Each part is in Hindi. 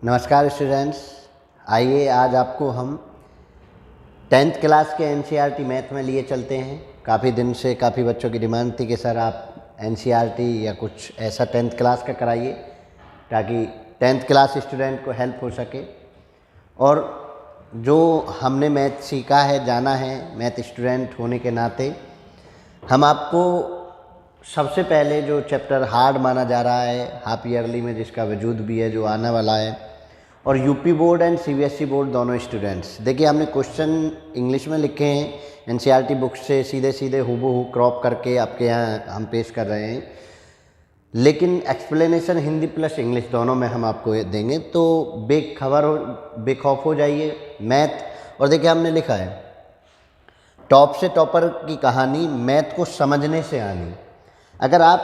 नमस्कार स्टूडेंट्स, आइए आज आपको हम 10th क्लास के एनसीईआरटी मैथ में लिए चलते हैं। काफ़ी दिन से काफ़ी बच्चों की डिमांड थी कि सर आप एनसीईआरटी या कुछ ऐसा 10th क्लास का कराइए ताकि 10th क्लास स्टूडेंट को हेल्प हो सके। और जो हमने मैथ सीखा है, जाना है, मैथ स्टूडेंट होने के नाते हम आपको सबसे पहले जो चैप्टर हार्ड माना जा रहा है हाफ ईयरली में, जिसका वजूद भी है, जो आने वाला है, और UP board and CBSE board दोनों स्टूडेंट्स, देखिए हमने क्वेश्चन इंग्लिश में लिखे हैं एनसीईआरटी बुक से सीधे सीधे हूबहू क्रॉप करके आपके यहाँ हम पेश कर रहे हैं, लेकिन एक्सप्लेनेशन हिंदी प्लस इंग्लिश दोनों में हम आपको देंगे। तो बेखौफ हो जाइए मैथ। और देखिए हमने लिखा है टॉप से टॉपर की कहानी, मैथ को समझने से आनी। अगर आप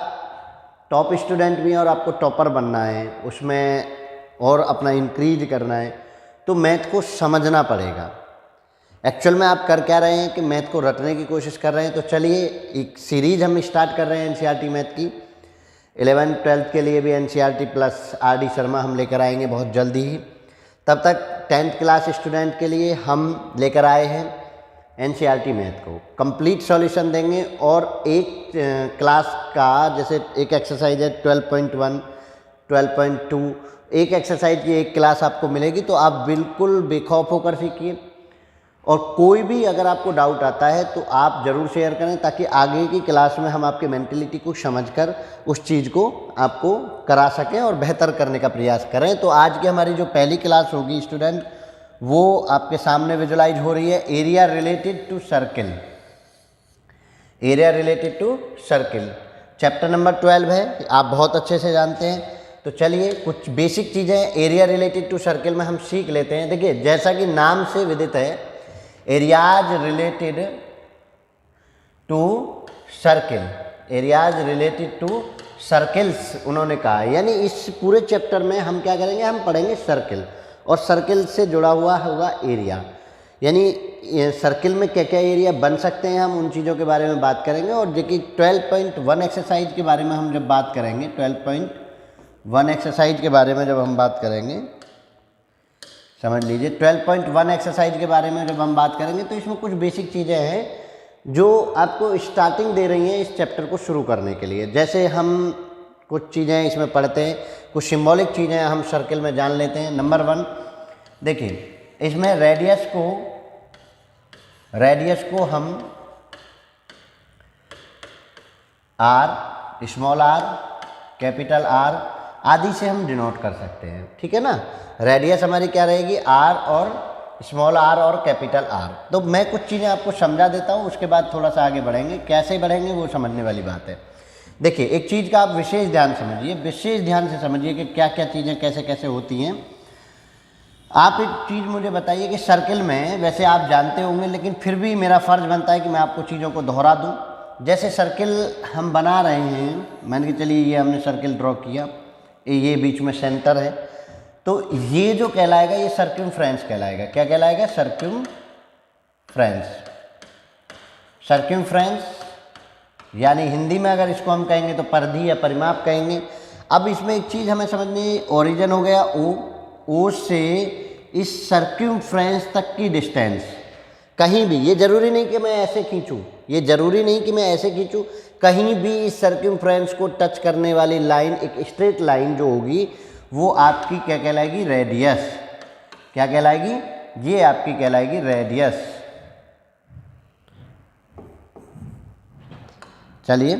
टॉप स्टूडेंट भी हैं और आपको टॉपर बनना है, उसमें और अपना इंक्रीज करना है, तो मैथ को समझना पड़ेगा। एक्चुअल में आप कर क्या रहे हैं कि मैथ को रटने की कोशिश कर रहे हैं। तो चलिए एक सीरीज़ हम स्टार्ट कर रहे हैं एनसीईआरटी मैथ की। 11th 12th के लिए भी NCERT plus R D Sharma हम लेकर आएंगे बहुत जल्दी ही। तब तक 10th क्लास स्टूडेंट के लिए हम लेकर आए हैं एनसीईआरटी मैथ को कंप्लीट सॉल्यूशन देंगे। और एक क्लास का जैसे एक एक्सरसाइज है 12.1, 12.2, एक एक्सरसाइज की एक क्लास आपको मिलेगी, तो आप बिल्कुल बेखौफ होकर सीखिए। और कोई भी अगर आपको डाउट आता है तो आप ज़रूर शेयर करें, ताकि आगे की क्लास में हम आपके मेंटलिटी को समझकर उस चीज़ को आपको करा सकें और बेहतर करने का प्रयास करें। तो आज की हमारी जो पहली क्लास होगी स्टूडेंट, वो आपके सामने विजुलाइज हो रही है, area related to circle. Area related to circle chapter number 12 है, आप बहुत अच्छे से जानते हैं। तो चलिए कुछ बेसिक चीज़ें एरिया रिलेटेड टू सर्किल में हम सीख लेते हैं। देखिए जैसा कि नाम से विदित है, areas related to circle, areas related to circles उन्होंने कहा है। यानी इस पूरे चैप्टर में हम क्या करेंगे, हम पढ़ेंगे सर्किल, और सर्किल से जुड़ा हुआ होगा एरिया। यानी सर्किल में क्या क्या एरिया बन सकते हैं, हम उन चीज़ों के बारे में बात करेंगे। और जो कि 12.1 एक्सरसाइज के बारे में हम जब बात करेंगे, 12.1 एक्सरसाइज के बारे में जब हम बात करेंगे, समझ लीजिए 12.1 एक्सरसाइज के बारे में जब हम बात करेंगे, तो इसमें कुछ बेसिक चीज़ें हैं जो आपको स्टार्टिंग दे रही हैं इस चैप्टर को शुरू करने के लिए। जैसे हम कुछ चीज़ें इसमें पढ़ते हैं, कुछ सिंबॉलिक चीज़ें हम सर्किल में जान लेते हैं। नंबर 1 देखिए, इसमें रेडियस को हम R, small R, capital R आदि से हम डिनोट कर सकते हैं, ठीक है ना। रेडियस हमारी क्या रहेगी, आर, और स्मॉल आर और कैपिटल आर। तो मैं कुछ चीज़ें आपको समझा देता हूँ, उसके बाद थोड़ा सा आगे बढ़ेंगे। कैसे बढ़ेंगे वो समझने वाली बात है। देखिए एक चीज़ का आप विशेष ध्यान समझिए, विशेष ध्यान से समझिए कि क्या क्या चीज़ें कैसे कैसे होती हैं। आप एक चीज़ मुझे बताइए कि सर्किल में, वैसे आप जानते होंगे लेकिन फिर भी मेरा फ़र्ज़ बनता है कि मैं आपको चीज़ों को दोहरा दूं। जैसे सर्किल हम बना रहे हैं, मान के चलिए ये हमने सर्किल ड्रॉ किया, ये बीच में सेंटर है, तो ये जो कहलाएगा ये सर्कमफ्रेंस कहलाएगा। क्या कहलाएगा, सर्कमफ्रेंस। सर्कमफ्रेंस यानी हिंदी में अगर इसको हम कहेंगे तो परिधि या परिमाप कहेंगे। अब इसमें एक चीज़ हमें समझनी, ओरिजिन हो गया ओ से इस सर्कमफ्रेंस तक की डिस्टेंस, कहीं भी, ये ज़रूरी नहीं कि मैं ऐसे खींचूं, ये ज़रूरी नहीं कि मैं ऐसे खींचूं, कहीं भी इस सर्कमफ्रेंस को टच करने वाली लाइन, एक स्ट्रेट लाइन जो होगी, वो आपकी क्या कहलाएगी, रेडियस। क्या कहलाएगी, ये आपकी कहलाएगी रेडियस। चलिए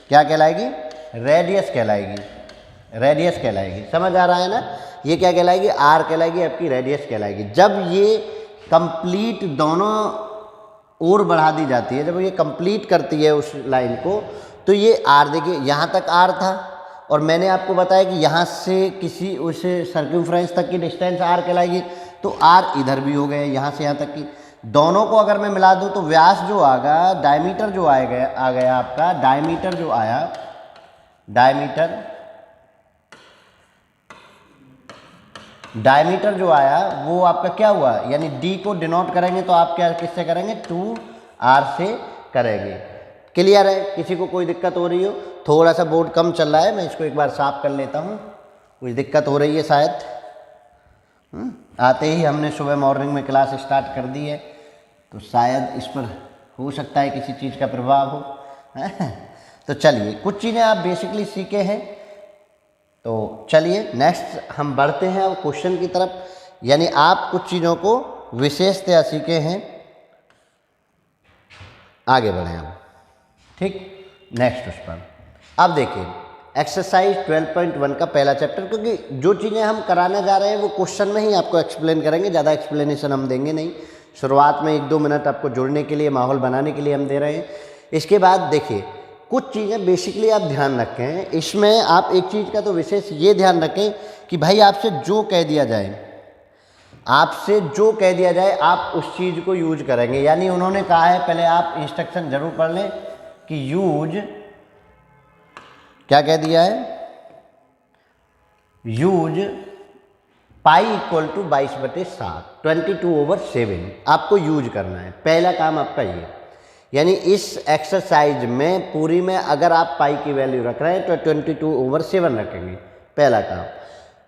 क्या कहलाएगी, रेडियस कहलाएगी, रेडियस कहलाएगी। समझ आ रहा है ना, ये क्या कहलाएगी, आर कहलाएगी, आपकी रेडियस कहलाएगी। जब ये कंप्लीट दोनों ओर बढ़ा दी जाती है, जब ये कंप्लीट करती है उस लाइन को, तो ये आर, देखिए यहाँ तक आर था, और मैंने आपको बताया कि यहाँ से किसी उस सर्कमफ्रेंस तक की डिस्टेंस आर कहलाएगी। तो आर इधर भी हो गए, यहाँ से यहाँ तक की, दोनों को अगर मैं मिला दूँ तो व्यास जो आएगा, डायमीटर जो आ गया आपका, डायमीटर जो आया, डायमीटर जो आया वो आपका क्या हुआ, यानी डी को डिनोट करेंगे तो आप क्या किससे करेंगे, 2r से करेंगे। क्लियर है, किसी को कोई दिक्कत हो रही हो, थोड़ा सा बोर्ड कम चल रहा है, मैं इसको एक बार साफ कर लेता हूँ, कुछ दिक्कत हो रही है शायद। आते ही हमने सुबह मॉर्निंग में क्लास स्टार्ट कर दी है, तो शायद इस पर हो सकता है किसी चीज़ का प्रभाव हो। तो चलिए, कुछ चीज़ें आप बेसिकली सीखे हैं, तो चलिए नेक्स्ट हम बढ़ते हैं अब क्वेश्चन की तरफ। यानी आप कुछ चीज़ों को विशेषतया सीखे हैं, आगे बढ़ें हम, ठीक। नेक्स्ट उस पर अब देखिए एक्सरसाइज 12.1 का पहला चैप्टर, क्योंकि जो चीज़ें हम कराने जा रहे हैं वो क्वेश्चन में ही आपको एक्सप्लेन करेंगे, ज़्यादा एक्सप्लेनेशन हम देंगे नहीं। शुरुआत में 1-2 मिनट आपको जुड़ने के लिए, माहौल बनाने के लिए हम दे रहे हैं। इसके बाद देखिए कुछ चीज़ें बेसिकली आप ध्यान रखें, इसमें आप एक चीज़ का तो विशेष ये ध्यान रखें कि भाई आपसे जो कह दिया जाए, आपसे जो कह दिया जाए आप उस चीज़ को यूज करेंगे। यानी उन्होंने कहा है, पहले आप इंस्ट्रक्शन जरूर पढ़ लें कि यूज, क्या कह दिया है, यूज पाई इक्वल टू 22/7, 22/7 आपको यूज करना है। पहला काम आपका ये, यानी इस एक्सरसाइज में पूरी में अगर आप पाई की वैल्यू रख रहे हैं तो 22/7 रखेंगे, पहला काम।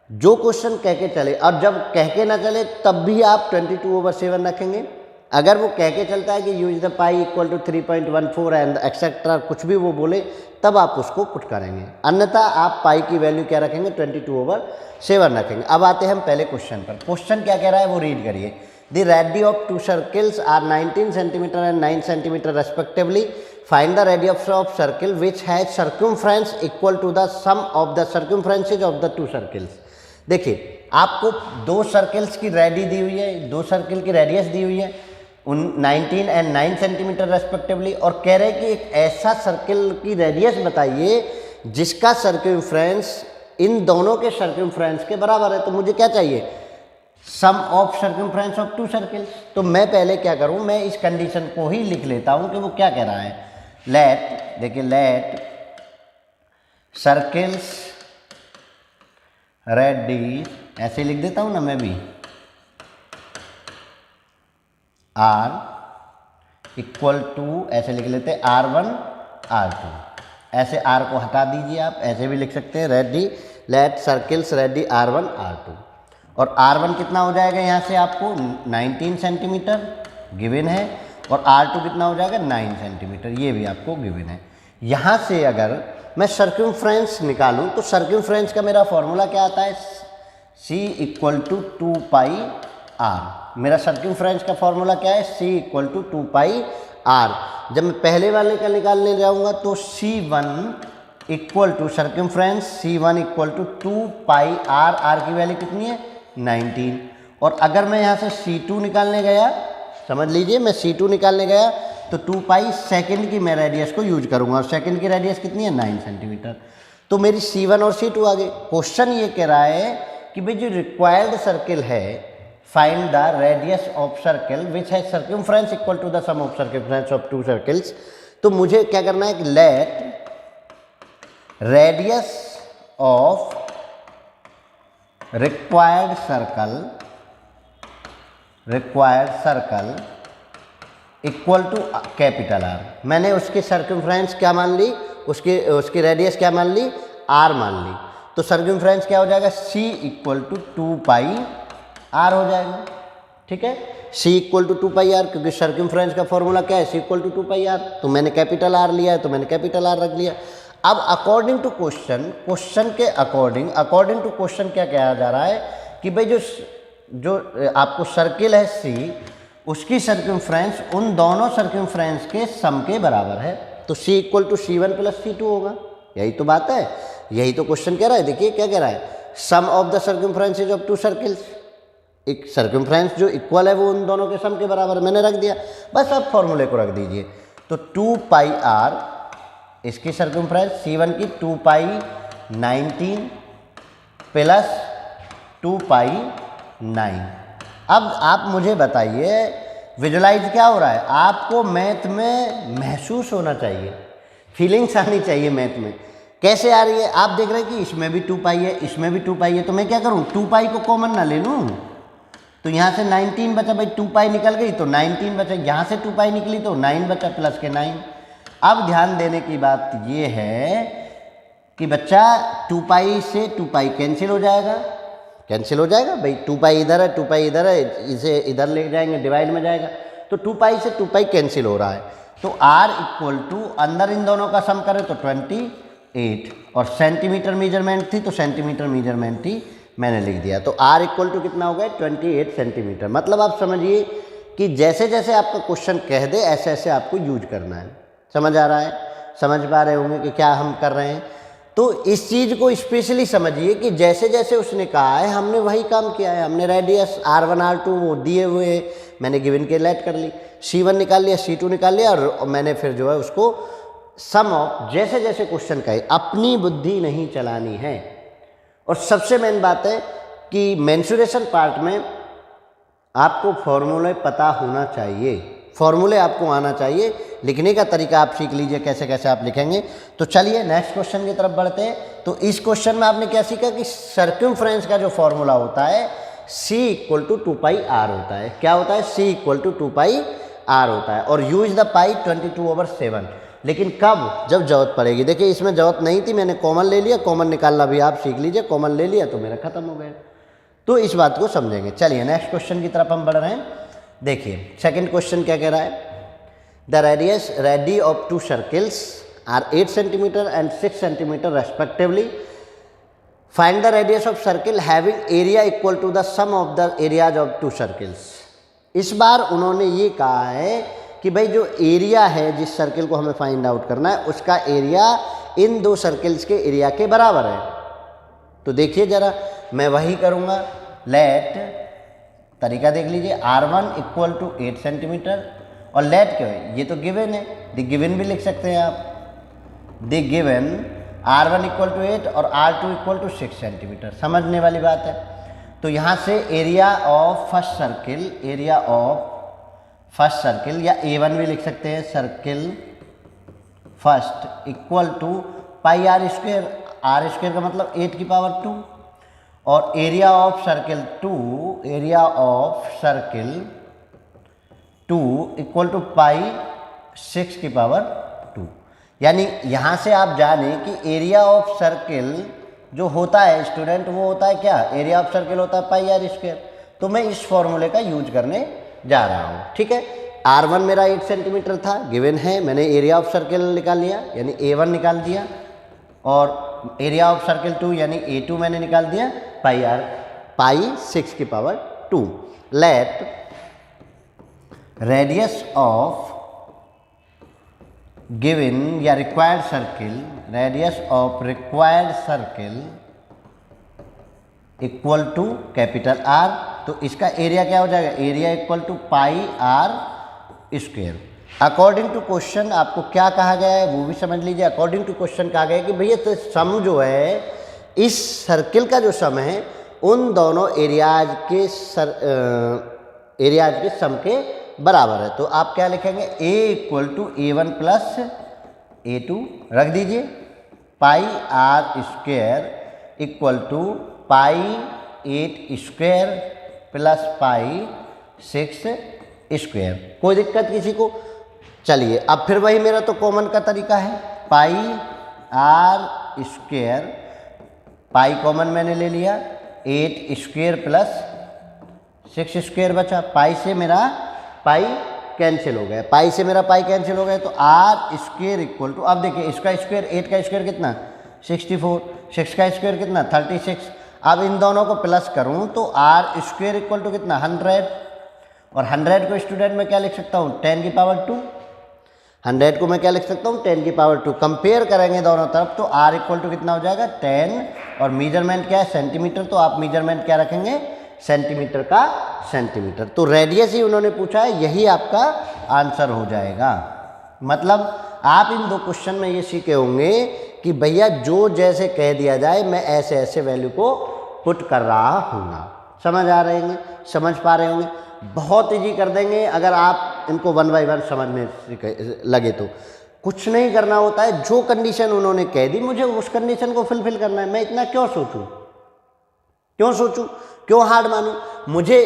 जो क्वेश्चन कह के चले, और जब कह के ना चले तब भी आप 22/7 रखेंगे। अगर वो कह के चलता है कि use the pi equal to 3.14 and etcetera, कुछ भी वो बोले, तब आप उसको पुट करेंगे। अन्यथा आप पाई की वैल्यू क्या रखेंगे, 22/7 रखेंगे। अब आते हैं हम पहले क्वेश्चन पर। क्वेश्चन क्या कह रहा है वो रीड करिए। The radius of 2 circles are 19 centimetre and 9 centimetres respectively. Find the radius of circle which has circumference equal to the sum of the circumferences of the 2 circles. देखिए आपको 2 सर्कल्स की रेडी दी हुई है, 2 सर्कल की रेडियस दी हुई है, 19 एंड 9 सेंटीमीटर रेस्पेक्टिवली, और कह रहे हैं कि एक ऐसा सर्कल की रेडियस बताइए जिसका सर्कमफ्रेंस इन दोनों के सर्कमफ्रेंस के बराबर है। तो मुझे क्या चाहिए, सम ऑफ सर्कमफ्रेंस ऑफ 2 सर्कल्स। तो मैं पहले क्या करूं, मैं इस कंडीशन को ही लिख लेता हूं कि वो क्या कह रहा है। लेट, देखिए लेट सर्कल्स रेडी, ऐसे लिख देता हूं ना मैं भी, आर इक्वल टू, ऐसे लिख लेते हैं R1 R2। ऐसे R को हटा दीजिए, आप ऐसे भी लिख सकते हैं, ready late circles ready R1 R2। और R1 कितना हो जाएगा यहाँ से आपको 19 सेंटीमीटर गिवन है, और R2 कितना हो जाएगा 9 सेंटीमीटर, ये भी आपको गिवन है। यहाँ से अगर मैं सर्कमफ्रेंस निकालूं तो सर्कमफ्रेंस का मेरा फॉर्मूला क्या आता है, C इक्वल टू 2πr। मेरा सर्कमफ्रेंस का फॉर्मूला क्या है, C इक्वल टू 2πr। जब मैं पहले वाले का निकालने जाऊंगा तो C1 equal to circumference, C1 equal to 2πr, r की वैल्यू कितनी है 19। और अगर मैं यहाँ से C2 निकालने गया, समझ लीजिए मैं C2 निकालने गया तो 2π सेकंड की मैं रेडियस को यूज करूंगा, और सेकंड की रेडियस कितनी है 9 सेंटीमीटर। तो मेरी C1 और C2 आ गए। क्वेश्चन ये कह रहा है कि भाई जो रिक्वायर्ड सर्किल है, find the radius of circle which है circumference equal to the sum of circumference of 2 circles. तो मुझे क्या करना है कि let radius of required circle equal to capital R। मैंने उसकी सर्कमफ्रेंस क्या मान ली, उसकी रेडियस क्या मान ली, R मान ली। तो सर्कमफ्रेंस क्या हो जाएगा, C इक्वल टू 2πr हो जाएगा। ठीक है, C इक्वल टू 2πr, क्योंकि सर्कमफ्रेंस का फॉर्मूला क्या है, C इक्वल टू 2πr। तो मैंने कैपिटल R लिया है तो मैंने कैपिटल R रख लिया। अब अकॉर्डिंग टू क्वेश्चन के अकॉर्डिंग टू क्वेश्चन क्या कहा जा रहा है कि भाई जो आपको सर्किल है C, उसकी सर्कमफ्रेंस उन दोनों सर्कमफ्रेंस के सम के बराबर है। तो C equal to C1 plus C2 होगा। यही तो बात है, यही तो क्वेश्चन कह रहा है। देखिए क्या कह रहा है, सम of the circumferences of 2 circles. एक सर्कमफ्रेंस जो इक्वल है वो उन दोनों के सम के बराबर है, मैंने रख दिया। बस आप फॉर्मूले को रख दीजिए। तो 2πr, इसकी सर्कमफ्रेंस C1 की 2π19 प्लस 2π9। अब आप मुझे बताइए विजुलाइज क्या हो रहा है, आपको मैथ में महसूस होना चाहिए, फीलिंग्स आनी चाहिए मैथ में। कैसे आ रही है, आप देख रहे हैं कि इसमें भी 2π है, इसमें भी 2π है, तो मैं क्या करूं, 2π को कॉमन ना ले लूं। तो यहाँ से 19 बचा, भाई 2π निकल गई तो 19 बचा, यहाँ से 2π निकली तो 9 बचा प्लस के 9। अब ध्यान देने की बात ये है कि बच्चा 2π से 2π कैंसिल हो जाएगा, कैंसिल हो जाएगा भाई, 2 पाई इधर है 2 पाई इधर है, इसे इधर ले जाएंगे डिवाइड में जाएगा, तो 2 पाई से 2 पाई कैंसिल हो रहा है। तो r इक्वल टू अंदर इन दोनों का सम करें तो 28, और सेंटीमीटर मेजरमेंट थी तो सेंटीमीटर मेजरमेंट थी मैंने लिख दिया। तो r इक्वल टू कितना हो गया 28 सेंटीमीटर। मतलब आप समझिए कि जैसे जैसे आपका क्वेश्चन कह दे ऐसे ऐसे आपको यूज करना है। समझ आ रहा है, समझ पा रहे होंगे कि क्या हम कर रहे हैं। तो इस चीज़ को स्पेशली समझिए कि जैसे जैसे उसने कहा है हमने वही काम किया है। हमने रेडियस r1 r2 वो दिए हुए मैंने गिवन के लेट कर ली, c1 निकाल लिया c2 निकाल लिया, और मैंने फिर जो है उसको सम ऑफ जैसे जैसे क्वेश्चन कहे, अपनी बुद्धि नहीं चलानी है। और सबसे मेन बात है कि मेंसुरेशन पार्ट में आपको फॉर्मूले पता होना चाहिए, फॉर्मूले आपको आना चाहिए। लिखने का तरीका आप सीख लीजिए कैसे कैसे आप लिखेंगे। तो चलिए नेक्स्ट क्वेश्चन की तरफ बढ़ते हैं। तो इस क्वेश्चन में आपने क्या सीखा कि सर्कमफ्रेंस का जो फॉर्मूला होता है c equal to 2 pi r होता है। क्या होता है? c equal to 2 pi r होता है। और यूज द पाई 22/7। लेकिन कब? जब जरूरत पड़ेगी। देखिए इसमें जरूरत नहीं थी, मैंने कॉमन ले लिया, कॉमन निकालना भी आप सीख लीजिए, कॉमन ले लिया तो मेरा खत्म हो गया। तो इस बात को समझेंगे। चलिए नेक्स्ट क्वेश्चन की तरफ हम बढ़ रहे हैं। देखिए सेकंड क्वेश्चन क्या कह रहा है, the radii of 2 circles are 8 centimetre and 6 centimetre respectively. Find the radius of circle having area equal to the sum of the areas of 2 circles. इस बार उन्होंने ये कहा है कि भाई जो एरिया है जिस सर्किल को हमें फाइंड आउट करना है उसका एरिया इन 2 सर्किल्स के एरिया के बराबर है। तो देखिए जरा, मैं वही करूँगा। लेट, तरीका देख लीजिए, r1 इक्वल टू 8 सेंटीमीटर, और लेट क्या है? ये तो गिवन है, द गिवन भी लिख सकते हैं आप। The given r1 equal to 8 और r2 इक्वल टू 6 सेंटीमीटर। समझने वाली बात है। तो यहाँ से area of first circle, area of first circle, या a1 भी लिख सकते हैं, circle first equal to pi r square. r square का मतलब 8 की पावर 2, और area of circle 2, area of circle 2 equal to pi 6 की पावर 2। यानी यहाँ से आप जाने कि एरिया ऑफ सर्किल जो होता है स्टूडेंट, वो होता है क्या? एरिया ऑफ सर्किल होता है पाई r स्क्वेयर। तो मैं इस फॉर्मूले का यूज करने जा रहा हूँ, ठीक है। r1 मेरा 8 सेंटीमीटर था, गिवन है, मैंने एरिया ऑफ सर्किल निकाल लिया यानी a1 निकाल दिया, और एरिया ऑफ सर्किल 2 यानी a2 मैंने निकाल दिया पाई 6 की power 2। Let radius of given या required circle, radius of required circle equal to capital R। तो इसका एरिया क्या हो जाएगा? Area equal to pi r square. According to question आपको क्या कहा गया है वो भी समझ लीजिए। अकॉर्डिंग टू क्वेश्चन कहा गया है कि भैया तो सम जो है, इस सर्किल का जो सम है उन दोनों एरियाज के सम के बराबर है। तो आप क्या लिखेंगे? a equal to a1 plus a2 रख दीजिए, pi r square equal to pi 8 square plus pi 6 square. कोई दिक्कत किसी को? चलिए अब फिर वही मेरा तो कॉमन का तरीका है, पाई r स्क्वेयर, पाई कॉमन मैंने ले लिया, 8 स्क्वेयर प्लस 6 स्क्वेयर बचा। पाई से मेरा पाई कैंसिल हो गया, पाई से मेरा पाई कैंसिल हो गया, तो r स्क्वेयर इक्वल टू, अब देखिए इसका स्क्वेयर, 8 का स्क्वेयर कितना? 64, 6 का स्क्वेयर कितना? 36। अब इन दोनों को प्लस करूं तो r स्क्वेयर इक्वल टू कितना? 100। और 100 को स्टूडेंट में क्या लिख सकता हूं? 10 की पावर 2। 100 को मैं क्या लिख सकता हूं? 10 की पावर 2। कंपेयर करेंगे दोनों तरफ तो r इक्वल टू कितना हो जाएगा? 10। और मेजरमेंट क्या है? सेंटीमीटर। तो आप मेजरमेंट क्या रखेंगे? सेंटीमीटर का सेंटीमीटर। तो रेडियस ही उन्होंने पूछा है, यही आपका आंसर हो जाएगा। मतलब आप इन 2 क्वेश्चन में ये सीखे होंगे कि भैया जो जैसे कह दिया जाए मैं ऐसे ऐसे वैल्यू को पुट कर रहा हूँ। समझ आ रहे होंगे, समझ पा रहे होंगे। बहुत ईजी कर देंगे अगर आप इनको 1 बाय 1 समझने लगे तो। कुछ नहीं करना होता है, जो कंडीशन उन्होंने कह दी मुझे उस कंडीशन को फुलफिल करना है। मैं इतना क्यों सोचूं, क्यों हार्ड मानूं? मुझे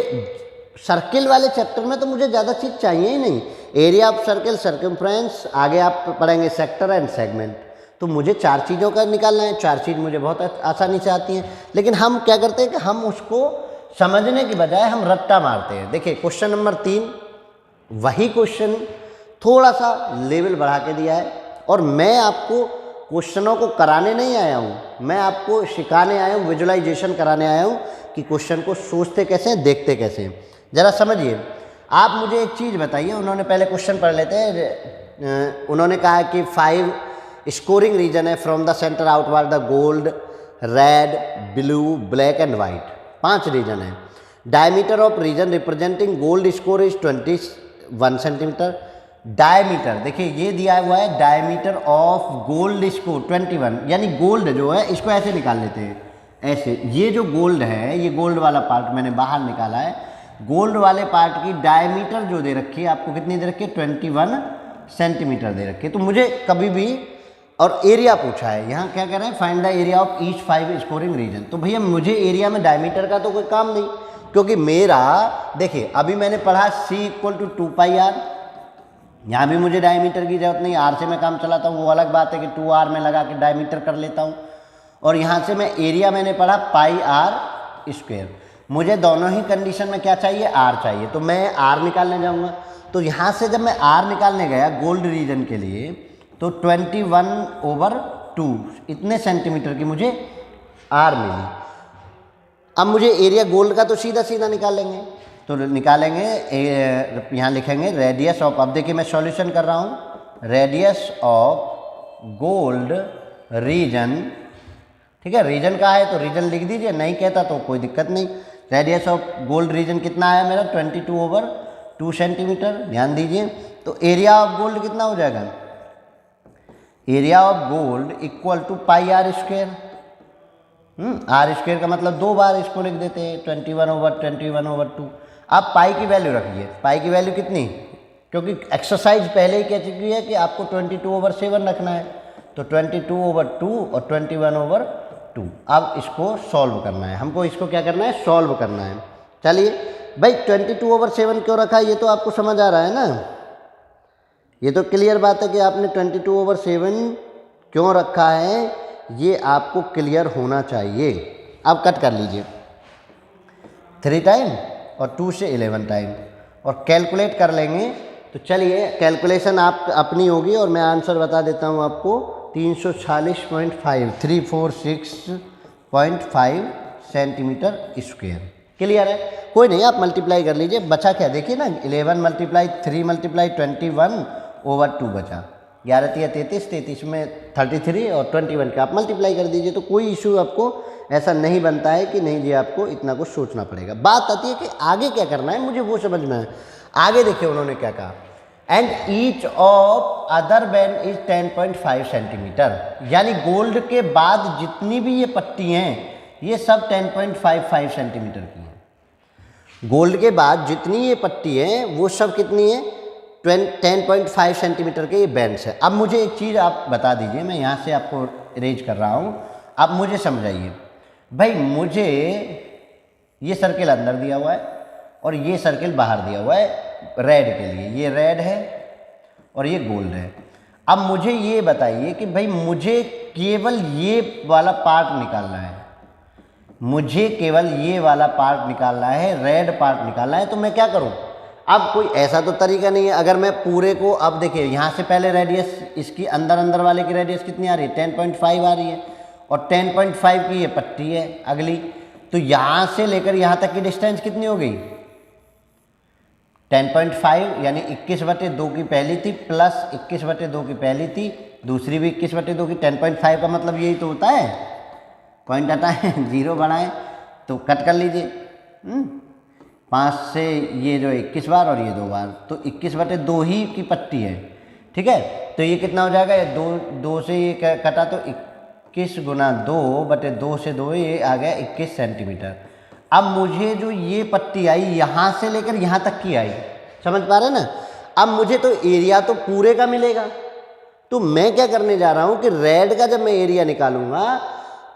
सर्किल वाले चैप्टर में तो मुझे ज़्यादा चीज़ चाहिए ही नहीं। एरिया ऑफ सर्किल, सर्कमफ्रेंस, आगे आप पढ़ेंगे सेक्टर एंड सेगमेंट। तो मुझे 4 चीज़ों का निकालना है, 4 चीज़ मुझे बहुत आसानी से आती हैं, लेकिन हम क्या करते हैं कि हम उसको समझने की बजाय हम रट्टा मारते हैं। देखिए क्वेश्चन नंबर 3 वही क्वेश्चन थोड़ा सा लेवल बढ़ा के दिया है, और मैं आपको क्वेश्चनों को कराने नहीं आया हूँ, मैं आपको सिखाने आया हूँ, विजुअलाइजेशन कराने आया हूँ कि क्वेश्चन को सोचते कैसे हैं, देखते कैसे हैं। ज़रा समझिए। आप मुझे एक चीज़ बताइए, उन्होंने पहले क्वेश्चन पढ़ लेते हैं। उन्होंने कहा कि 5 स्कोरिंग रीजन है from the center outward the gold, red, blue, black and white, 5 region है। Diameter of region representing gold score is 21 centimetre. Diameter देखिए ये दिया हुआ है, डायमीटर ऑफ गोल्ड स्कोर 21, यानी गोल्ड जो है इसको ऐसे निकाल लेते हैं, ऐसे। ये जो गोल्ड है, ये गोल्ड वाला पार्ट मैंने बाहर निकाला है। गोल्ड वाले पार्ट की डायमीटर जो दे रखी है आपको, कितनी दे रखी है, 21 सेंटीमीटर दे रखी है। तो मुझे कभी भी, और एरिया पूछा है, यहाँ क्या कह रहे हैं, find the area of each 5 scoring region. तो भैया मुझे एरिया में डायमीटर का तो कोई काम नहीं, क्योंकि मेरा देखिए अभी मैंने पढ़ा C = 2πr, यहाँ भी मुझे डायमीटर की जरूरत नहीं, R से मैं काम चलाता हूँ, वो अलग बात है कि 2r में लगा के डायमीटर कर लेता हूँ। और यहाँ से मैं एरिया मैंने पढ़ा πr²। मुझे दोनों ही कंडीशन में क्या चाहिए, r चाहिए, तो मैं r निकालने जाऊँगा। तो यहाँ से जब मैं r निकालने गया गोल्ड रीजन के लिए, तो 21/2 इतने सेंटीमीटर की मुझे r मिली। अब मुझे एरिया गोल्ड का तो सीधा सीधा निकालेंगे, तो निकालेंगे, यहाँ लिखेंगे रेडियस ऑफ, अब देखिए मैं सॉल्यूशन कर रहा हूँ, रेडियस ऑफ गोल्ड रीजन, ठीक है। रीजन का है तो रीजन लिख दीजिए, नहीं कहता तो कोई दिक्कत नहीं। रेडियस ऑफ गोल्ड रीजन कितना आया मेरा, 22/2 सेंटीमीटर, ध्यान दीजिए। तो एरिया ऑफ गोल्ड कितना हो जाएगा, area of gold equal to πr²। r² का मतलब 2 बार इसको लिख देते हैं, 21/2। अब पाई की वैल्यू रखिए, पाई की वैल्यू कितनी, क्योंकि एक्सरसाइज पहले ही कह चुकी है कि आपको 22/7 रखना है, तो 22/2 और 21/2। अब इसको सॉल्व करना है हमको, इसको क्या करना है, सॉल्व करना है। चलिए भाई 22/7 क्यों रखा है, ये तो आपको समझ आ रहा है ना, ये तो क्लियर बात है कि आपने 22/7 क्यों रखा है, ये आपको क्लियर होना चाहिए। अब कट कर लीजिए, 3 टाइम और 2 से 11 टाइम, और कैलकुलेट कर लेंगे। तो चलिए कैलकुलेशन आप अपनी होगी, और मैं आंसर बता देता हूँ आपको, 346.5 346.5 सेंटीमीटर स्क्वायर। क्लियर है, कोई नहीं, आप मल्टीप्लाई कर लीजिए। बचा क्या, देखिए ना, 11 × 3 × 21/2 बचा, 11 × 33, 33 में 33 और 21 का आप मल्टीप्लाई कर दीजिए। तो कोई इशू आपको ऐसा नहीं बनता है कि नहीं जी आपको इतना कुछ सोचना पड़ेगा। बात आती है कि आगे क्या करना है, मुझे वो समझ में है। आगे देखिए उन्होंने क्या कहा, and each of other band is 10.5 centimetre, यानी गोल्ड के बाद जितनी भी ये पट्टी हैं ये सब 10.55 सेंटीमीटर की हैं। गोल्ड के बाद जितनी ये पट्टी है वो सब कितनी है, 10.5 सेंटीमीटर के ये बैंड्स है। अब मुझे एक चीज़ आप बता दीजिए, मैं यहाँ से आपको अरेंज कर रहा हूँ, आप मुझे समझाइए। भाई मुझे ये सर्किल अंदर दिया हुआ है और ये सर्किल बाहर दिया हुआ है रेड के लिए, ये रेड है और ये गोल्ड है। अब मुझे ये बताइए कि भाई मुझे केवल ये वाला पार्ट निकालना है, मुझे केवल ये वाला पार्ट निकालना है, रेड पार्ट निकालना है। तो मैं क्या करूं, अब कोई ऐसा तो तरीका नहीं है, अगर मैं पूरे को, अब देखिए यहाँ से पहले रेडियस इसकी अंदर वाले की रेडियस कितनी आ रही है, 10.5 आ रही है, और 10.5 की ये पट्टी है अगली, तो यहाँ से लेकर यहाँ तक की डिस्टेंस कितनी हो गई, 10.5, यानी 21/2 की पहली थी प्लस 21/2 की पहली थी, दूसरी भी 21/2 की। 10.5 का मतलब यही तो होता है, पॉइंट हटाएं 0 बढ़ाएं तो कट कर लीजिए। 5 से ये जो 21 बार और ये 2 बार, तो 21/2 ही की पट्टी है, ठीक है। तो ये कितना हो जाएगा, ये 2 से ये कटा तो 21 × 2/2 से 2, ये आ गया 21 सेंटीमीटर। अब मुझे जो ये पट्टी आई यहाँ से लेकर यहाँ तक की आई, समझ पा रहे हैं ना। अब मुझे तो एरिया तो पूरे का मिलेगा, तो मैं क्या करने जा रहा हूँ कि रेड का जब मैं एरिया निकालूंगा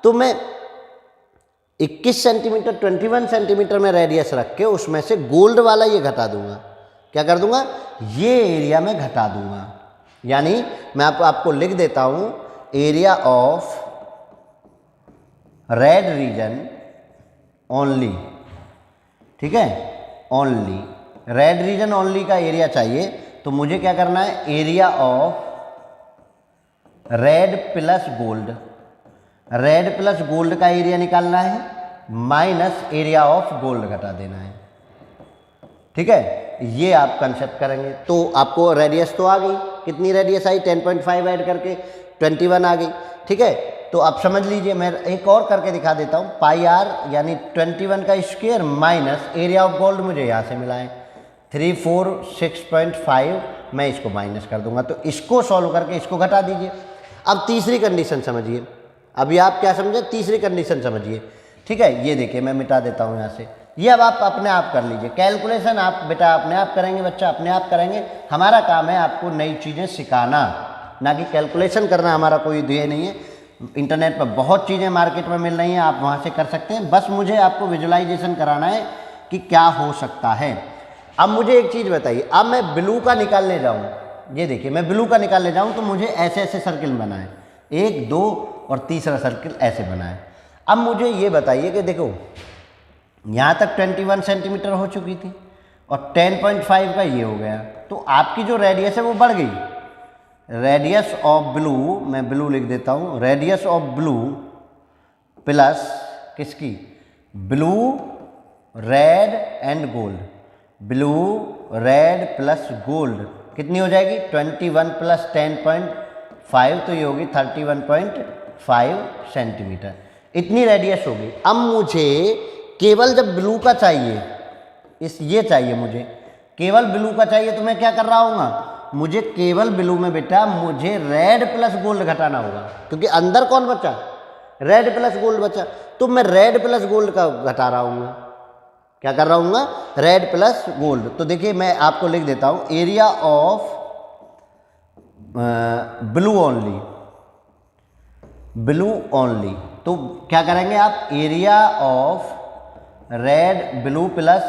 तो मैं 21 सेंटीमीटर 21 सेंटीमीटर में रेडियस रख के उसमें से गोल्ड वाला ये घटा दूंगा। क्या कर दूंगा, ये एरिया में घटा दूंगा। यानी मैं आपको लिख देता हूँ area of red region only, ठीक है, ओनली रेड रीजन ओनली का एरिया चाहिए। तो मुझे क्या करना है, area of red plus gold, red plus gold का एरिया निकालना है, माइनस एरिया ऑफ गोल्ड घटा देना है, ठीक है। ये आप कंसेप्ट करेंगे तो आपको रेडियस तो आ गई, कितनी रेडियस आई, 10.5 ऐड करके 21 आ गई, ठीक है। तो आप समझ लीजिए, मैं एक और करके दिखा देता हूँ, पाई आर यानी 21 का square minus area of gold मुझे यहाँ से मिला है 346.5, मैं इसको माइनस कर दूंगा। तो इसको सॉल्व करके इसको घटा दीजिए। अब तीसरी कंडीशन समझिए, अभी आप क्या समझे, तीसरी कंडीशन समझिए, ठीक है। ये देखिए मैं मिटा देता हूँ यहाँ से, ये अब आप अपने आप कर लीजिए। कैलकुलेशन आप बेटा अपने आप करेंगे, बच्चा अपने आप करेंगे। हमारा काम है आपको नई चीज़ें सिखाना, ना कि कैलकुलेशन करना हमारा कोई ध्येय नहीं है। इंटरनेट पर बहुत चीज़ें मार्केट में मिल रही हैं, आप वहाँ से कर सकते हैं। बस मुझे आपको विजुलाइजेशन कराना है कि क्या हो सकता है। अब मुझे एक चीज़ बताइए, अब मैं ब्लू का निकालने जाऊँ, ये देखिए मैं ब्लू का निकालने जाऊँ तो मुझे ऐसे ऐसे सर्किल बनाए, 1 2 और तीसरा सर्किल ऐसे बनाए। अब मुझे ये बताइए कि देखो यहाँ तक 21 सेंटीमीटर हो चुकी थी और 10.5 का ये हो गया, तो आपकी जो रेडियस है वो बढ़ गई। रेडियस ऑफ ब्लू, मैं ब्लू लिख देता हूँ, रेडियस ऑफ ब्लू प्लस किसकी, blue red and gold, blue red plus gold कितनी हो जाएगी, 21 प्लस 10.5 तो ये होगी 31.5 सेंटीमीटर, इतनी रेडियस होगी। अब मुझे केवल जब ब्लू का चाहिए, ये चाहिए मुझे केवल ब्लू का चाहिए, तो मैं क्या कर रहा हूँ, मुझे केवल ब्लू में बेटा मुझे रेड प्लस गोल्ड घटाना होगा, क्योंकि अंदर कौन बचा, रेड प्लस गोल्ड बचा, तो मैं रेड प्लस गोल्ड का घटा रहा हूँ। क्या कर रहा हूँ, रेड प्लस गोल्ड। तो देखिए मैं आपको लिख देता हूँ, area of blue only, blue only. तो क्या करेंगे आप, area of red blue plus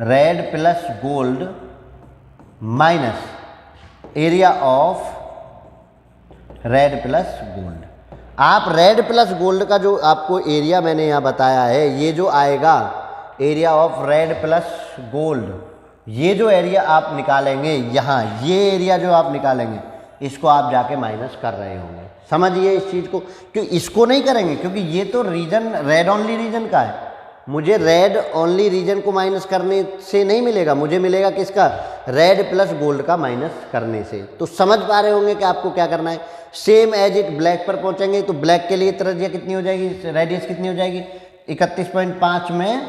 red plus gold minus area of red plus gold. आप रेड प्लस गोल्ड का जो आपको एरिया मैंने यहाँ बताया है, ये जो आएगा area of red plus gold, ये जो एरिया आप निकालेंगे यहाँ, ये एरिया जो आप निकालेंगे, इसको आप जाके माइनस कर रहे होंगे। समझिए इस चीज़ को, क्यों इसको नहीं करेंगे, क्योंकि ये तो रीजन रेड ओनली रीजन का है। मुझे रेड ओनली रीजन को माइनस करने से नहीं मिलेगा, मुझे मिलेगा किसका, रेड प्लस गोल्ड का माइनस करने से। तो समझ पा रहे होंगे कि आपको क्या करना है। सेम एज इट ब्लैक पर पहुंचेंगे तो ब्लैक के लिए त्रिज्या कितनी हो जाएगी, रेडियस कितनी हो जाएगी, 31.5 में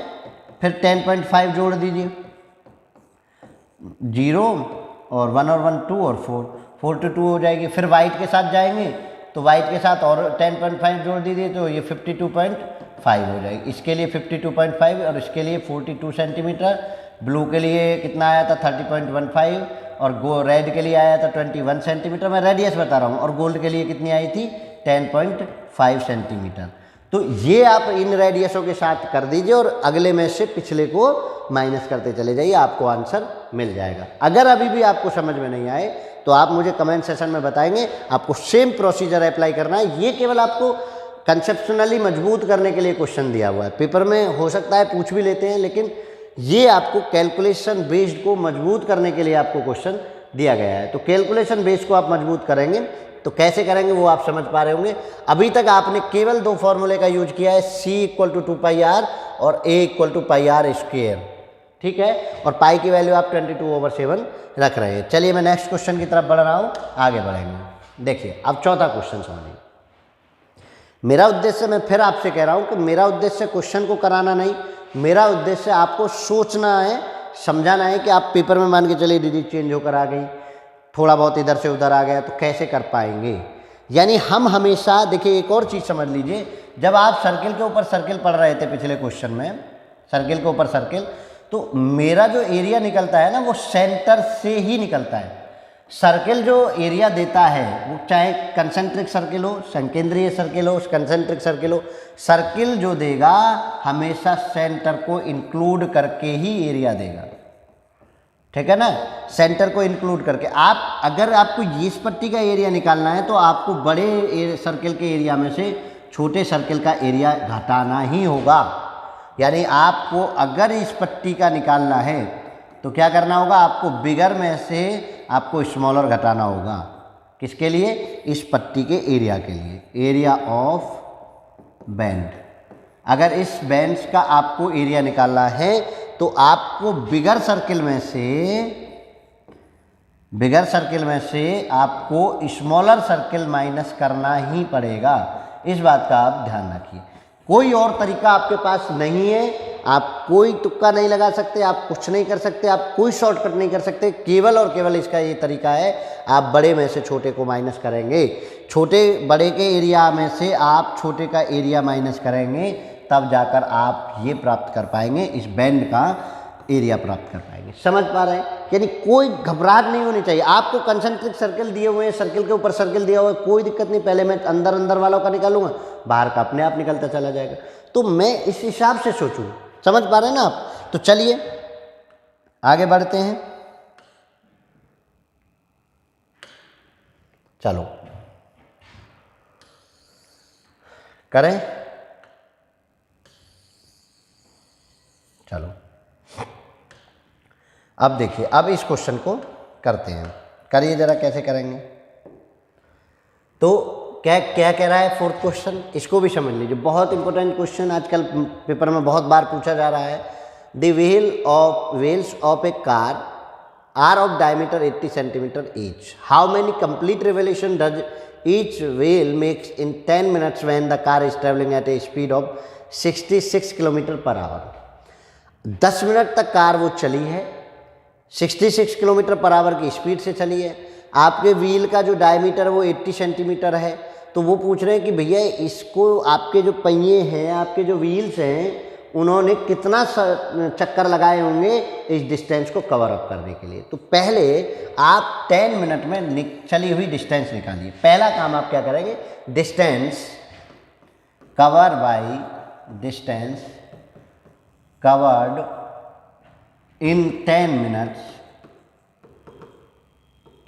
फिर 10.5 जोड़ दीजिए, 0 और 1 और 1 2 और 4 to 2 हो जाएगी। फिर वाइट के साथ जाएंगे तो वाइट के साथ और 10.5 जोड़ दीजिए तो ये 52.5 हो जाएगी। इसके लिए 52.5 और इसके लिए 42 सेंटीमीटर। ब्लू के लिए कितना आया था 30.15 और रेड के लिए आया था 21 सेंटीमीटर। मैं रेडियस बता रहा हूँ। और गोल्ड के लिए कितनी आई थी 10.5 सेंटीमीटर। तो ये आप इन रेडियसों के साथ कर दीजिए और अगले में से पिछले को माइनस करते चले जाइए, आपको आंसर मिल जाएगा। अगर अभी भी आपको समझ में नहीं आए तो आप मुझे कमेंट सेशन में बताएंगे। आपको सेम प्रोसीजर अप्लाई करना है। ये केवल आपको कंसेप्शनली मजबूत करने के लिए क्वेश्चन दिया हुआ है। पेपर में हो सकता है पूछ भी लेते हैं, लेकिन ये आपको कैलकुलेशन बेस्ड को मजबूत करने के लिए आपको क्वेश्चन दिया गया है। तो कैलकुलेशन बेस्ड को आप मजबूत करेंगे तो कैसे करेंगे वो आप समझ पा रहे होंगे। अभी तक आपने केवल दो फॉर्मूले का यूज किया है, C = 2πr और A = πr²। ठीक है, और पाई की वैल्यू आप 22/7 रख रहे हैं। चलिए मैं नेक्स्ट क्वेश्चन की तरफ बढ़ रहा हूँ, आगे बढ़ेंगे। देखिए अब चौथा क्वेश्चन समझिए। मेरा उद्देश्य, मैं फिर आपसे कह रहा हूँ कि मेरा उद्देश्य क्वेश्चन को कराना नहीं, मेरा उद्देश्य आपको सोचना है, समझाना है कि आप पेपर में मान के चलिए डिजिट चेंज होकर आ गई, थोड़ा बहुत इधर से उधर आ गया तो कैसे कर पाएंगे। यानी हम हमेशा, देखिए एक और चीज़ समझ लीजिए, जब आप सर्किल के ऊपर सर्किल पढ़ रहे थे पिछले क्वेश्चन में, सर्किल के ऊपर सर्किल, तो मेरा जो एरिया निकलता है ना वो सेंटर से ही निकलता है। सर्किल जो एरिया देता है वो चाहे कंसेंट्रिक सर्किल हो, संकेंद्रीय सर्किल हो, कंसेंट्रिक सर्किल हो, सर्किल जो देगा हमेशा सेंटर को इंक्लूड करके ही एरिया देगा। ठीक है ना, सेंटर को इंक्लूड करके। आप अगर आपको इस पट्टी का एरिया निकालना है तो आपको बड़े सर्किल के एरिया में से छोटे सर्किल का एरिया घटाना ही होगा। यानी आपको अगर इस पट्टी का निकालना है तो क्या करना होगा, आपको बिगर में से आपको स्मॉलर घटाना होगा। किसके लिए, इस पट्टी के एरिया के लिए, एरिया ऑफ बैंड। अगर इस बैंड का आपको एरिया निकालना है तो आपको बिगर सर्किल में से आपको स्मॉलर सर्किल माइनस करना ही पड़ेगा। इस बात का आप ध्यान रखिए। कोई और तरीका आपके पास नहीं है, आप कोई तुक्का नहीं लगा सकते, आप कुछ नहीं कर सकते, आप कोई शॉर्टकट नहीं कर सकते। केवल और केवल इसका ये तरीका है, आप बड़े में से छोटे को माइनस करेंगे, बड़े के एरिया में से आप छोटे का एरिया माइनस करेंगे, तब जाकर आप ये प्राप्त कर पाएंगे, इस बैंड का एरिया प्राप्त कर पाएंगे। समझ पा रहे हैं? यानी कोई घबराहट नहीं होनी चाहिए। आपको कंसेंट्रिक सर्किल दिए हुए हैं, सर्किल के ऊपर सर्किल दिया हुआ है, कोई दिक्कत नहीं। पहले मैं अंदर वालों का निकालूंगा, बाहर का अपने आप निकलता चला जाएगा। तो मैं इस हिसाब से सोचूं। समझ पा रहे हैं ना आप? तो चलिए आगे बढ़ते हैं। चलो करें, चलो अब देखिए, अब इस क्वेश्चन को करते हैं। करिए जरा, कैसे करेंगे। तो क्या क्या कह रहा है फोर्थ क्वेश्चन, इसको भी समझ लीजिए। बहुत इंपॉर्टेंट क्वेश्चन, आजकल पेपर में बहुत बार पूछा जा रहा है। The wheels of a car are of diameter 80 centimetre each. How many complete revolution does each wheel makes in 10 minutes when the car is travelling at a speed of 66 kilometre per hour. 10 minute तक कार वो चली है, 66 किलोमीटर पर आवर की स्पीड से चली है। आपके व्हील का जो डायमीटर वो 80 सेंटीमीटर है। तो वो पूछ रहे हैं कि भैया इसको, आपके जो पहिए हैं, आपके जो व्हील्स हैं, उन्होंने कितना चक्कर लगाए होंगे इस डिस्टेंस को कवर अप करने के लिए। तो पहले आप 10 मिनट में चली हुई डिस्टेंस निकालिए। पहला काम आप क्या करेंगे, distance cover by distance covered in 10 minutes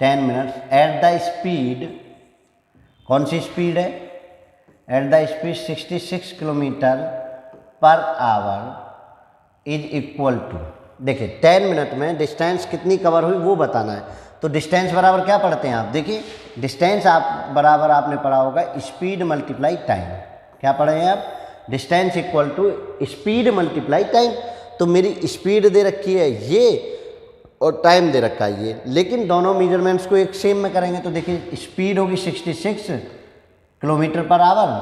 at the speed, कौन सी स्पीड है, at the speed 66 kilometre per hour is equal to. देखिए 10 मिनट में डिस्टेंस कितनी कवर हुई वो बताना है। तो डिस्टेंस बराबर क्या पढ़ते हैं आप, देखिए डिस्टेंस आप बराबर आपने पढ़ा होगा स्पीड मल्टीप्लाई टाइम। क्या पढ़े हैं आप, distance equal to speed multiply time. तो मेरी स्पीड दे रखी है ये और टाइम दे रखा है ये, लेकिन दोनों मेजरमेंट्स को एक सेम में करेंगे। तो देखिए स्पीड होगी 66 किलोमीटर पर आवर,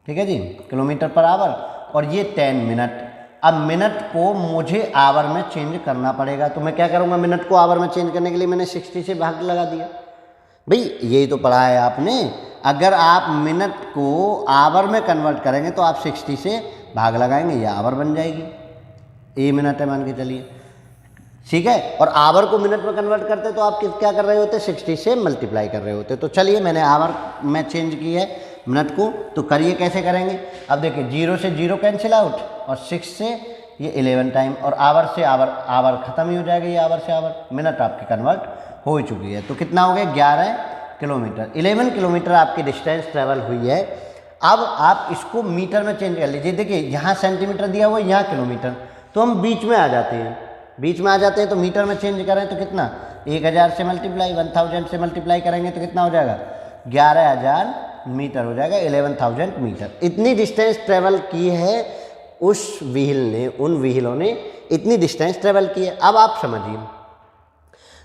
ठीक है जी, किलोमीटर पर आवर, और ये 10 मिनट। अब मिनट को मुझे आवर में चेंज करना पड़ेगा। तो मैं क्या करूँगा, मिनट को आवर में चेंज करने के लिए मैंने 60 से भाग लगा दिया। भाई यही तो पढ़ा है आपने। अगर आप मिनट को आवर में कन्वर्ट करेंगे तो आप 60 से भाग लगाएंगे, ये आवर बन जाएगी। ए मिनट है मान के चलिए, ठीक है। और आवर को मिनट में कन्वर्ट करते तो आप क्या कर रहे होते, 60 से मल्टीप्लाई कर रहे होते। तो चलिए मैंने आवर में चेंज की है मिनट को, तो करिए कैसे करेंगे। अब देखिए 0 से 0 कैंसिल आउट, और 6 से ये 11 टाइम, और आवर से आवर खत्म ही हो जाएगा। ये आवर से आवर, मिनट आपकी कन्वर्ट हो चुकी है। तो कितना हो गया, 11 किलोमीटर, 11 किलोमीटर आपकी डिस्टेंस ट्रेवल हुई है। अब आप इसको मीटर में चेंज कर लीजिए। देखिए यहाँ सेंटीमीटर दिया हुआ है, यहाँ किलोमीटर, तो हम बीच में आ जाते हैं, तो मीटर में चेंज करें तो कितना, 1000 से मल्टीप्लाई, 1000 से मल्टीप्लाई करेंगे तो कितना हो जाएगा, 11000 मीटर हो जाएगा, 11000 मीटर। इतनी डिस्टेंस ट्रेवल की है उस व्हील ने, उन व्हीलों ने इतनी डिस्टेंस ट्रेवल की है। अब आप समझिए,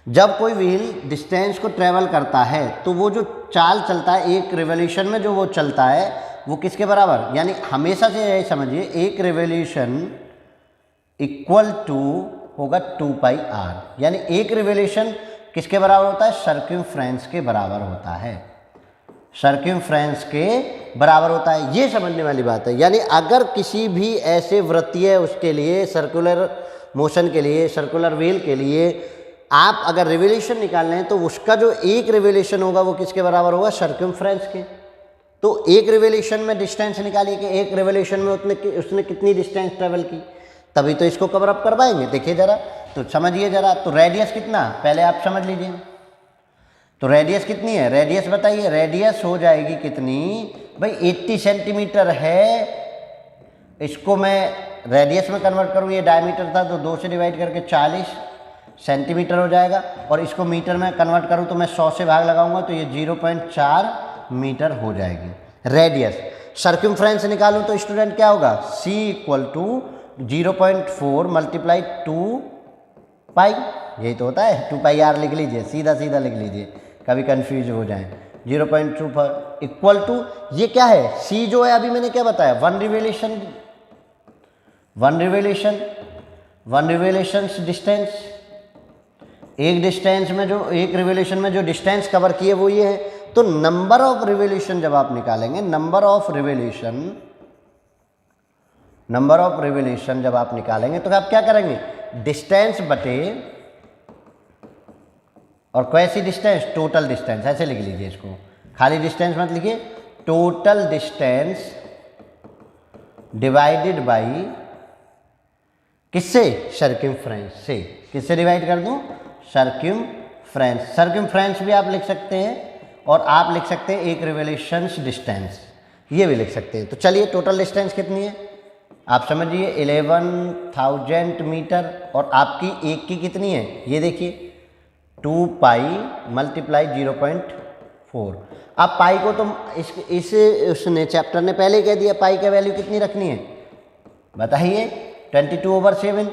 जब कोई व्हील डिस्टेंस को ट्रेवल करता है तो वो जो चाल चलता है एक रिवोल्यूशन में, जो वो चलता है वो किसके बराबर, यानी हमेशा से यही समझिए, एक रिवोल्यूशन इक्वल टू होगा 2πr। यानी एक रिवोल्यूशन किसके बराबर होता है, सर्कमफ्रेंस के बराबर होता है, सर्कमफ्रेंस के बराबर होता है। ये समझने वाली बात है। यानी अगर किसी भी ऐसे वृत्तीय उसके लिए, सर्कुलर मोशन के लिए, सर्कुलर व्हील के लिए आप अगर रिवोल्यूशन निकाल रहे हैं तो उसका जो एक रिवोल्यूशन होगा वो किसके बराबर होगा, सर्कमफ्रेंस के। तो एक रिवोल्यूशन में डिस्टेंस निकालिए कि एक रिवोल्यूशन में उसने कितनी डिस्टेंस ट्रेवल की, तभी तो इसको कवर अप कर पाएंगे। देखिए ज़रा, तो समझिए ज़रा, तो रेडियस कितना, पहले आप समझ लीजिए। तो रेडियस कितनी है, रेडियस बताइए, रेडियस हो जाएगी कितनी भाई, 80 सेंटीमीटर है। इसको मैं रेडियस में कन्वर्ट करूँ, ये डायमीटर था तो 2 से डिवाइड करके 40 सेंटीमीटर हो जाएगा, और इसको मीटर में कन्वर्ट करूँ तो मैं 100 से भाग लगाऊंगा तो ये 0.4 मीटर हो जाएगी रेडियस। सर्कमफ्रेंस निकालूँ तो स्टूडेंट क्या होगा, C इक्वल टू 0.4 मल्टीप्लाई 2 पाई, यही तो होता है, 2 पाई आर लिख लीजिए, सीधा सीधा लिख लीजिए, कभी कंफ्यूज हो जाए। 0.2 इक्वल टू ये क्या है, C जो है अभी मैंने क्या बताया, वन रिवोल्यूशन डिस्टेंस, एक डिस्टेंस में जो, एक रिवोल्यूशन में जो डिस्टेंस कवर किए वो ये है। तो नंबर ऑफ रिवोल्यूशन जब आप निकालेंगे, नंबर ऑफ रिवोल्यूशन जब आप निकालेंगे तो आप क्या करेंगे, डिस्टेंस बटे, और कैसी डिस्टेंस, टोटल डिस्टेंस, ऐसे लिख लीजिए इसको, खाली डिस्टेंस मत लिखिए, टोटल डिस्टेंस डिवाइडेड बाई किससे, सर्कमफ्रेंस से। किससे डिवाइड कर दूं, सर्कमफ्रेंस भी आप लिख सकते हैं, और आप लिख सकते हैं एक रिवोल्यूशन डिस्टेंस, ये भी लिख सकते हैं। तो चलिए टोटल डिस्टेंस कितनी है आप समझिए, 11,000 मीटर, और आपकी एक की कितनी है, ये देखिए 2 पाई मल्टीप्लाई 0.4। अब पाई को तो उसने चैप्टर ने पहले कह दिया, पाई का वैल्यू कितनी रखनी है बताइए, 22/7।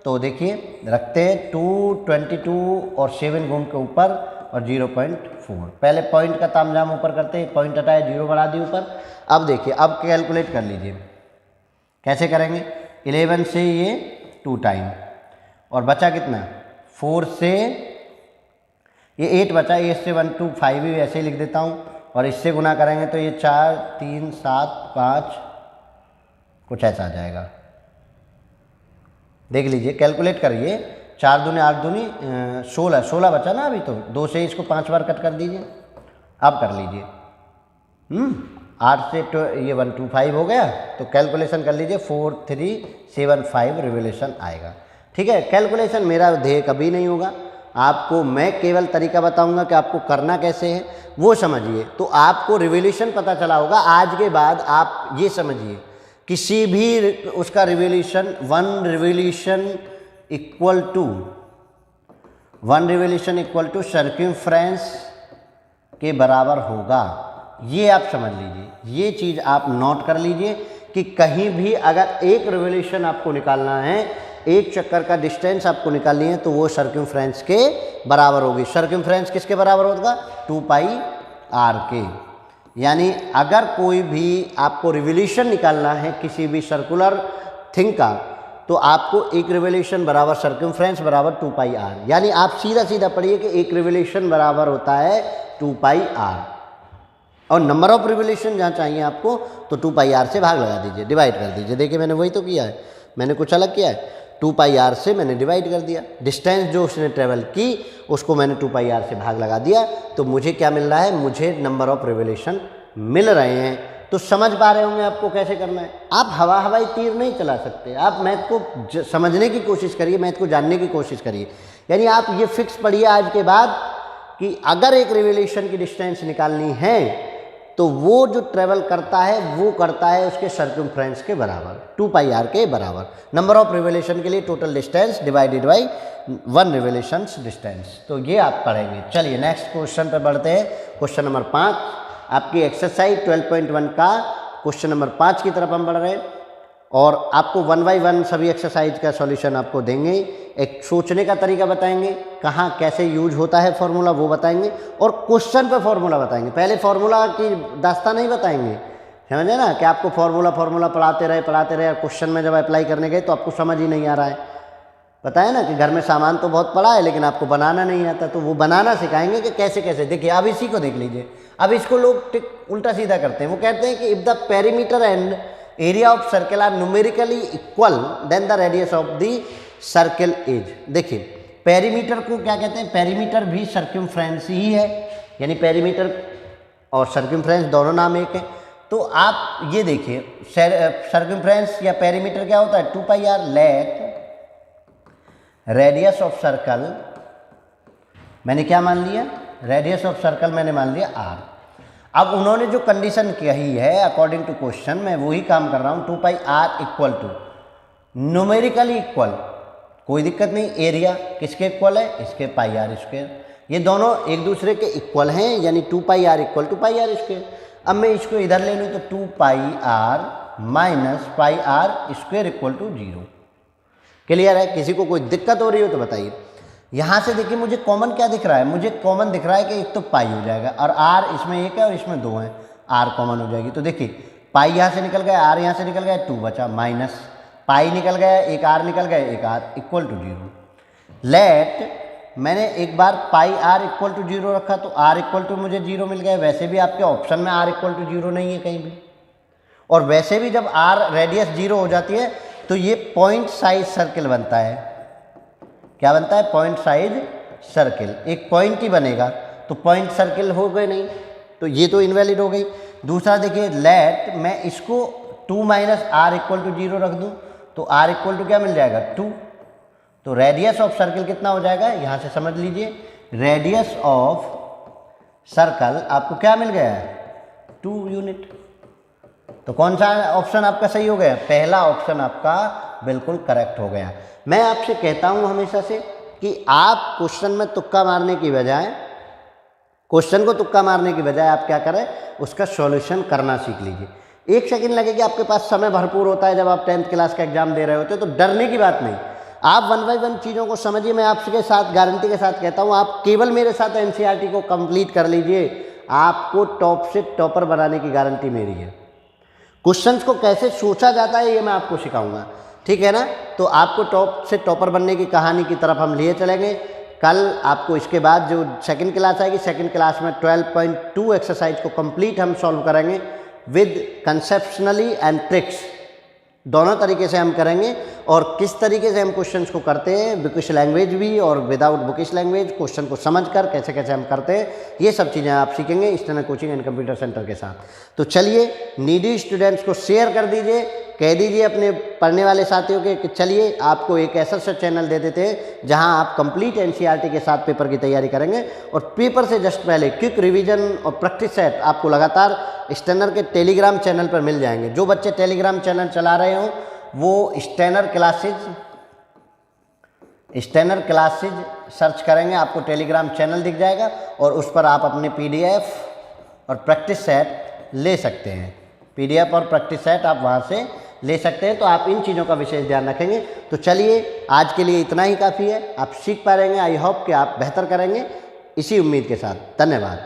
तो देखिए रखते हैं 22 और 7 गुण के ऊपर और 0.4, पहले पॉइंट का तामझाम ऊपर करते हैं, पॉइंट हटाए 0 बढ़ा दी ऊपर। अब देखिए, अब कैलकुलेट कर लीजिए, कैसे करेंगे, 11 से ये 2 टाइम, और बचा कितना, 4 से ये 8 बचा, ये इससे 1 2 5 भी ऐसे ही लिख देता हूँ, और इससे गुना करेंगे तो ये 4 3 7 5 कुछ ऐसा आ जाएगा। देख लीजिए, कैलकुलेट करिए, 4 दूनी 8 दूनी 16 बचा ना अभी, तो 2 से इसको 5 बार कट कर दीजिए, अब कर लीजिए। 8 से तो ये 1 2 5 हो गया, तो कैलकुलेशन कर लीजिए, 4375 रिवोल्यूशन आएगा। ठीक है, कैलकुलेशन मेरा ध्येय कभी नहीं होगा, आपको मैं केवल तरीका बताऊंगा कि आपको करना कैसे है वो समझिए, तो आपको रिवोल्यूशन पता चला होगा। आज के बाद आप ये समझिए, किसी भी उसका revolution, one revolution equal to circumference के बराबर होगा, ये आप समझ लीजिए, ये चीज़ आप नोट कर लीजिए कि कहीं भी अगर एक रिवोल्यूशन आपको निकालना है, एक चक्कर का डिस्टेंस आपको निकालनी है, तो वो सर्कमफ्रेंस के बराबर होगी। सर्कमफ्रेंस किसके बराबर होगा, 2 पाई आर के। यानी अगर कोई भी आपको रिवोल्यूशन निकालना है किसी भी सर्कुलर थिंग का, तो आपको एक रिवोल्यूशन बराबर सर्कमफ्रेंस बराबर 2 पाई आर, यानी आप सीधा सीधा पढ़िए कि एक रिवोल्यूशन बराबर होता है 2 पाई आर, और नंबर ऑफ रिवोल्यूशन जहाँ चाहिए आपको तो 2 पाई आर से भाग लगा दीजिए, डिवाइड कर दीजिए। देखिए मैंने वही तो किया है, मैंने कुछ अलग किया है, 2 पाई आर से मैंने डिवाइड कर दिया, डिस्टेंस जो उसने ट्रेवल की उसको मैंने 2 पाई आर से भाग लगा दिया, तो मुझे क्या मिल रहा है, मुझे नंबर ऑफ रिवोल्यूशन मिल रहे हैं। तो समझ पा रहे होंगे आपको कैसे करना है। आप हवाई तीर नहीं चला सकते, आप मैथ को समझने की कोशिश करिए, मैथ को जानने की कोशिश करिए। यानी आप ये फिक्स पढ़िए आज के बाद कि अगर एक रिवोल्यूशन की डिस्टेंस निकालनी है तो वो जो ट्रेवल करता है वो करता है उसके सर्कमफ्रेंस के बराबर, 2 पाई आर के बराबर। नंबर ऑफ रिवोल्यूशन के लिए total distance divided by one revolution distance, तो ये आप पढ़ेंगे। चलिए नेक्स्ट क्वेश्चन पर बढ़ते हैं, क्वेश्चन नंबर 5, आपकी एक्सरसाइज 12.1 का क्वेश्चन नंबर 5 की तरफ हम बढ़ रहे हैं, और आपको 1 बाई 1 सभी एक्सरसाइज का सॉल्यूशन आपको देंगे, एक सोचने का तरीका बताएंगे, कहाँ कैसे यूज होता है फॉर्मूला वो बताएंगे, और क्वेश्चन पे फॉर्मूला बताएंगे। पहले फॉर्मूला की दास्ता नहीं बताएंगे, समझे ना, कि आपको फॉर्मूला पढ़ाते रहे, और क्वेश्चन में जब अप्लाई करने गए तो आपको समझ ही नहीं आ रहा है। पता है ना कि घर में सामान तो बहुत पड़ा है लेकिन आपको बनाना नहीं आता, तो वो बनाना सिखाएंगे कि कैसे कैसे। देखिए अब इसी को देख लीजिए, अब इसको लोग टिक उल्टा सीधा करते हैं, वो कहते हैं कि if the perimeter and area of circle are numerically equal then the radius of the circle is. देखिए पेरीमीटर को क्या कहते हैं, पेरीमीटर भी सर्कमफ्रेंस ही है, यानी पेरीमीटर और सर्कमफ्रेंस दोनों नाम एक है। तो आप ये देखिए सर्कमफ्रेंस या पेरीमीटर क्या होता है, 2 पाई आर। रेडियस ऑफ सर्कल मैंने क्या मान लिया, रेडियस ऑफ सर्कल मैंने मान लिया r। अब उन्होंने जो कंडीशन कही है अकॉर्डिंग टू क्वेश्चन, मैं वही काम कर रहा हूँ। 2 pi r equal to numerically equal, कोई दिक्कत नहीं, एरिया किसके इक्वल है, इसके पाई आर स्क्वायर। ये दोनों एक दूसरे के इक्वल हैं, यानी 2 पाई r equal to pi r square. अब मैं इसको इधर ले लूँ तो 2 पाई आर minus pi r square equal to 0। Clear है? किसी को कोई दिक्कत हो रही हो तो बताइए। यहाँ से देखिए मुझे कॉमन क्या दिख रहा है, मुझे कॉमन दिख रहा है कि एक तो पाई हो जाएगा और आर इसमें एक है और इसमें 2 है, आर कॉमन हो जाएगी। तो देखिए पाई यहाँ से निकल गया, आर यहाँ से निकल गया, 2 बचा, माइनस पाई निकल गया, एक आर निकल गया, एक आर इक्वल टू 0। लेट मैंने एक बार पाई आर इक्वल टू 0 रखा तो आर इक्वल टू मुझे 0 मिल गया। वैसे भी आपके ऑप्शन में आर इक्वल टू 0 नहीं है कहीं भी, और वैसे भी जब आर रेडियस 0 हो जाती है तो ये पॉइंट साइज सर्किल बनता है। क्या बनता है? Point size circle. एक पॉइंट ही बनेगा तो पॉइंट सर्किल हो गए नहीं, तो ये तो इनवैलिड हो गई। दूसरा देखिए, लेट मैं इसको 2 माइनस आर इक्वल टू 0 रख दूँ तो आर इक्वल टू क्या मिल जाएगा, 2। तो रेडियस ऑफ सर्किल कितना हो जाएगा, यहाँ से समझ लीजिए, रेडियस ऑफ सर्कल आपको क्या मिल गया है, 2 यूनिट। तो कौन सा ऑप्शन आपका सही हो गया? पहला ऑप्शन आपका बिल्कुल करेक्ट हो गया। मैं आपसे कहता हूँ हमेशा से कि आप क्वेश्चन में तुक्का मारने की बजाय, क्वेश्चन को तुक्का मारने की बजाय आप क्या करें, उसका सॉल्यूशन करना सीख लीजिए। 1 सेकंड लगे कि आपके पास समय भरपूर होता है जब आप 10th क्लास का एग्जाम दे रहे होते हैं, तो डरने की बात नहीं, आप 1 बाय 1 चीज़ों को समझिए। मैं आपके साथ गारंटी के साथ कहता हूँ, आप केवल मेरे साथ एनसीईआरटी को कंप्लीट कर लीजिए, आपको टॉप से टॉपर बनाने की गारंटी मेरी है। क्वेश्चंस को कैसे सोचा जाता है ये मैं आपको सिखाऊंगा, ठीक है ना। तो आपको टॉप से टॉपर बनने की कहानी की तरफ हम लिए चलेंगे। कल आपको इसके बाद जो सेकंड क्लास आएगी, सेकंड क्लास में 12.2 एक्सरसाइज को कंप्लीट हम सॉल्व करेंगे विद कंसेप्शनली एंड ट्रिक्स, दोनों तरीके से हम करेंगे। और किस तरीके से हम क्वेश्चंस को करते हैं, बुकिश लैंग्वेज भी और विदाउट बुकिश लैंग्वेज, क्वेश्चन को समझकर कैसे कैसे हम करते हैं, ये सब चीज़ें आप सीखेंगे strainer coaching and computer centre के साथ। तो चलिए, नीडी स्टूडेंट्स को शेयर कर दीजिए, कह दीजिए अपने पढ़ने वाले साथियों के कि चलिए आपको एक ऐसा चैनल दे देते हैं जहां आप कंप्लीट एनसीईआरटी के साथ पेपर की तैयारी करेंगे, और पेपर से जस्ट पहले क्विक रिवीजन और प्रैक्टिस सेट आपको लगातार स्टैनर के टेलीग्राम चैनल पर मिल जाएंगे। जो बच्चे टेलीग्राम चैनल चला रहे हों वो स्टैनर क्लासेज सर्च करेंगे, आपको टेलीग्राम चैनल दिख जाएगा और उस पर आप अपने PDF और प्रैक्टिस सेट ले सकते हैं। PDF और प्रैक्टिस सेट आप वहाँ से ले सकते हैं। तो आप इन चीज़ों का विशेष ध्यान रखेंगे। तो चलिए, आज के लिए इतना ही काफ़ी है। आप सीख पाएंगे, आई होप कि आप बेहतर करेंगे, इसी उम्मीद के साथ। धन्यवाद।